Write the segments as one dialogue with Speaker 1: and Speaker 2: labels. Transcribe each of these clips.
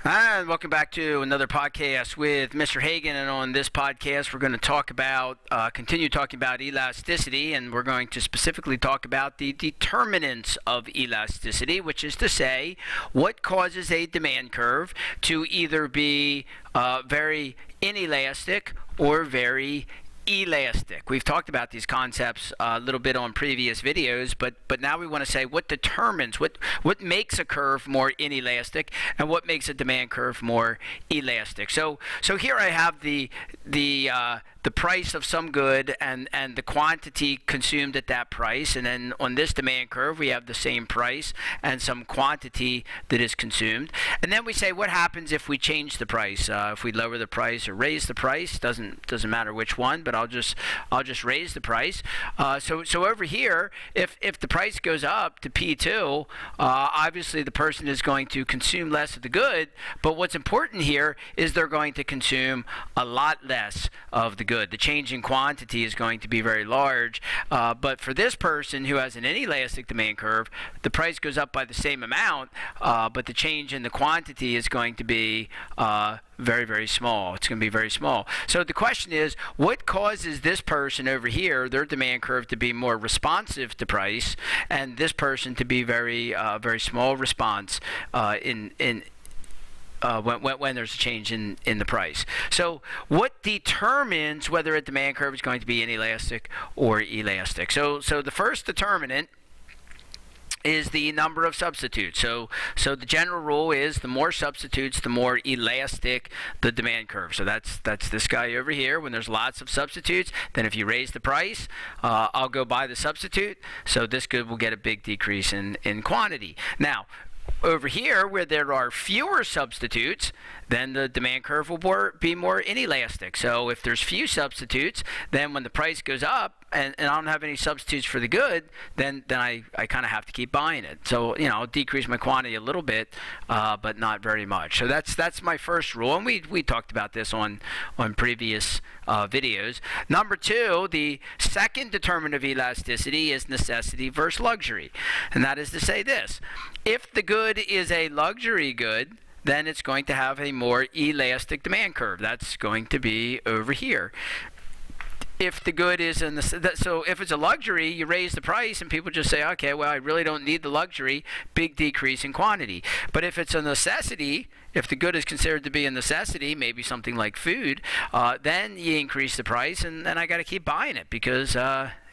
Speaker 1: And welcome back to another podcast with Mr. Hagan. And on this podcast, we're going to continue talking about elasticity, and we're going to specifically talk about the determinants of elasticity, which is to say, what causes a demand curve to either be very inelastic or very elastic. We've talked about these concepts a little bit on previous videos, but now we want to say what determines, what makes a curve more inelastic and what makes a demand curve more elastic. So here I have the price of some good and the quantity consumed at that price, and then on this demand curve we have the same price and some quantity that is consumed, and then we say what happens if we change the price, if we lower the price or raise the price. Doesn't matter which one, but I'll just raise the price. So over here, if the price goes up to P2, obviously the person is going to consume less of the good, but what's important here is they're going to consume a lot less of the good. The change in quantity is going to be very large, but for this person who has an inelastic demand curve, the price goes up by the same amount, but the change in the quantity is going to be very, very small. It's going to be very small. So the question is, what causes this person over here, their demand curve, to be more responsive to price, and this person to be very, very small response when there's a change in the price. So what determines whether a demand curve is going to be inelastic or elastic? So the first determinant is the number of substitutes. So the general rule is the more substitutes, the more elastic the demand curve. So that's this guy over here. When there's lots of substitutes, then if you raise the price, I'll go buy the substitute. So this good will get a big decrease in quantity. Now, over here, where there are fewer substitutes, then the demand curve will be more inelastic. So if there's few substitutes, then when the price goes up and I don't have any substitutes for the good, then I kind of have to keep buying it. So I'll decrease my quantity a little bit, but not very much. So that's my first rule, and we talked about this on previous videos. Number two, the second determinant of elasticity is necessity versus luxury, and that is to say this: if the good is a luxury good, then it's going to have a more elastic demand curve. That's going to be over here. If the good is so if it's a luxury, you raise the price and people just say, okay, well, I really don't need the luxury, big decrease in quantity. But if it's a necessity, if the good is considered to be a necessity, maybe something like food, then you increase the price, and I got to keep buying it because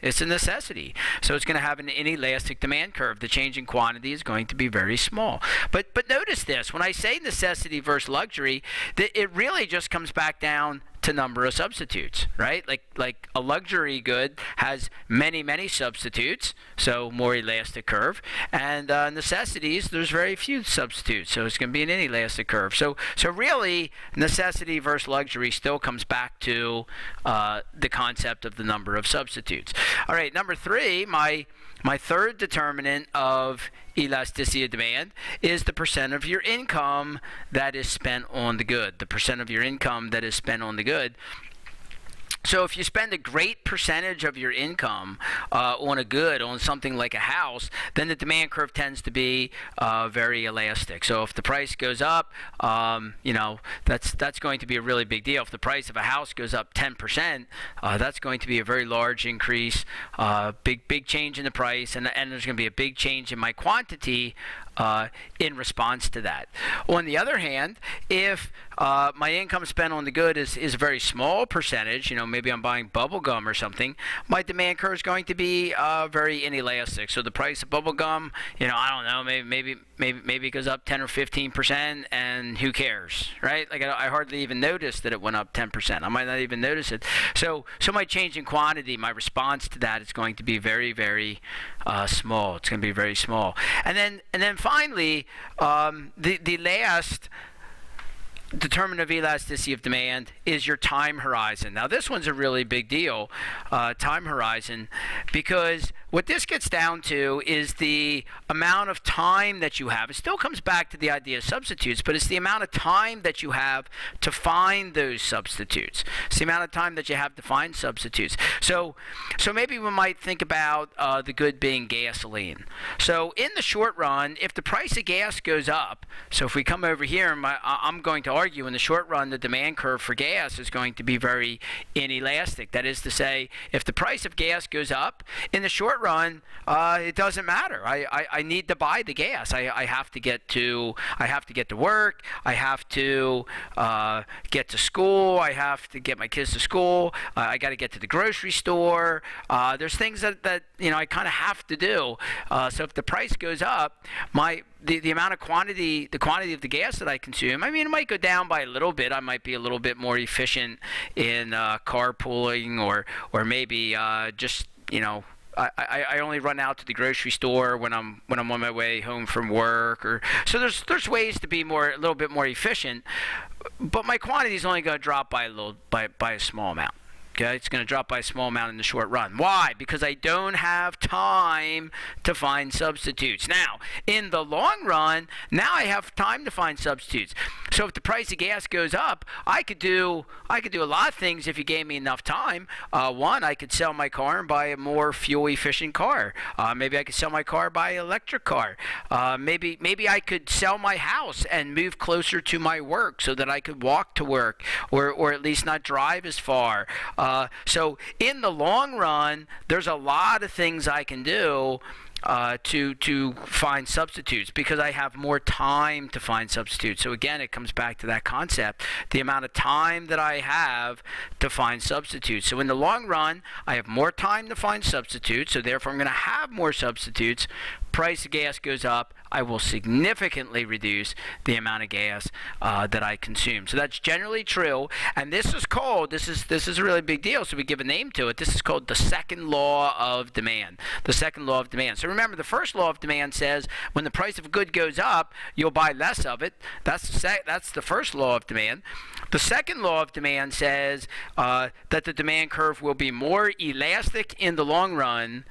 Speaker 1: it's a necessity. So it's going to have an inelastic demand curve. The change in quantity is going to be very small. But notice this: when I say necessity versus luxury, it really just comes back down to number of substitutes, right? Like a luxury good has many substitutes, so more elastic curve, and necessities, there's very few substitutes, so it's going to be an inelastic curve. So really, necessity versus luxury still comes back to the concept of the number of substitutes. All right, number three, my third determinant of elasticity of demand is the percent of your income that is spent on the good. The percent of your income that is spent on the good. So if you spend a great percentage of your income on a good, on something like a house, then the demand curve tends to be very elastic. So if the price goes up, that's going to be a really big deal. If the price of a house goes up 10%, that's going to be a very large increase, big change in the price, and there's going to be a big change in my quantity in response to that. On the other hand, if my income spent on the good is a very small percentage, maybe I'm buying bubble gum or something, my demand curve is going to be very inelastic. So the price of bubble gum, I don't know, maybe it goes up 10 or 15%, and who cares, right? Like I hardly even notice that it went up 10%. I might not even notice it. So my change in quantity, my response to that is going to be very, very small. It's going to be very small. And then finally, the last determinant of elasticity of demand is your time horizon. Now, this one's a really big deal, time horizon, because what this gets down to is the amount of time that you have. It still comes back to the idea of substitutes, but it's the amount of time that you have to find those substitutes. It's the amount of time that you have to find substitutes. So maybe we might think about the good being gasoline. So in the short run, if the price of gas goes up, so if we come over here, and I'm going to argue in the short run the demand curve for gas is going to be very inelastic. That is to say, if the price of gas goes up, in the short run, it doesn't matter. I need to buy the gas. I have to get to work. I have to get to school. I have to get my kids to school. I got to get to the grocery store. There's things that I kind of have to do. So if the price goes up, the amount of quantity of the gas that I consume, I mean, it might go down by a little bit. I might be a little bit more efficient in carpooling, or maybe just, I only run out to the grocery store when I'm on my way home from work, or so there's ways to be a little bit more efficient, but my quantity is only going to drop by a small amount. Okay, it's going to drop by a small amount in the short run. Why? Because I don't have time to find substitutes. Now, in the long run, now I have time to find substitutes. So if the price of gas goes up, I could do a lot of things if you gave me enough time. One, I could sell my car and buy a more fuel-efficient car. Maybe I could sell my car, buy an electric car. Maybe I could sell my house and move closer to my work so that I could walk to work, or at least not drive as far. So in the long run, there's a lot of things I can do to find substitutes, because I have more time to find substitutes. So again, it comes back to that concept, the amount of time that I have to find substitutes. So in the long run, I have more time to find substitutes, so therefore I'm going to have more substitutes. Price of gas goes up, I will significantly reduce the amount of gas that I consume. So that's generally true, and this is a really big deal, so we give a name to it. This is called the second law of demand. The second law of demand. So remember, the first law of demand says when the price of a good goes up, you'll buy less of it. That's the first law of demand. The second law of demand says that the demand curve will be more elastic in the long run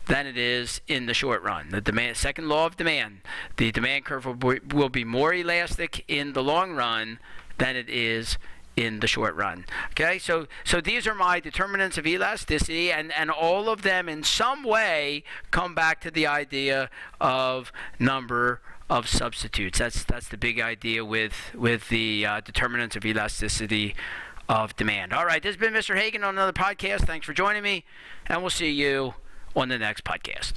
Speaker 1: than it is in the short run. The second law of demand, the demand curve will be more elastic in the long run than it is in the short run. Okay, so these are my determinants of elasticity, and all of them in some way come back to the idea of number of substitutes. That's the big idea with the determinants of elasticity of demand. All right, this has been Mr. Hagen on another podcast. Thanks for joining me, and we'll see you on the next podcast.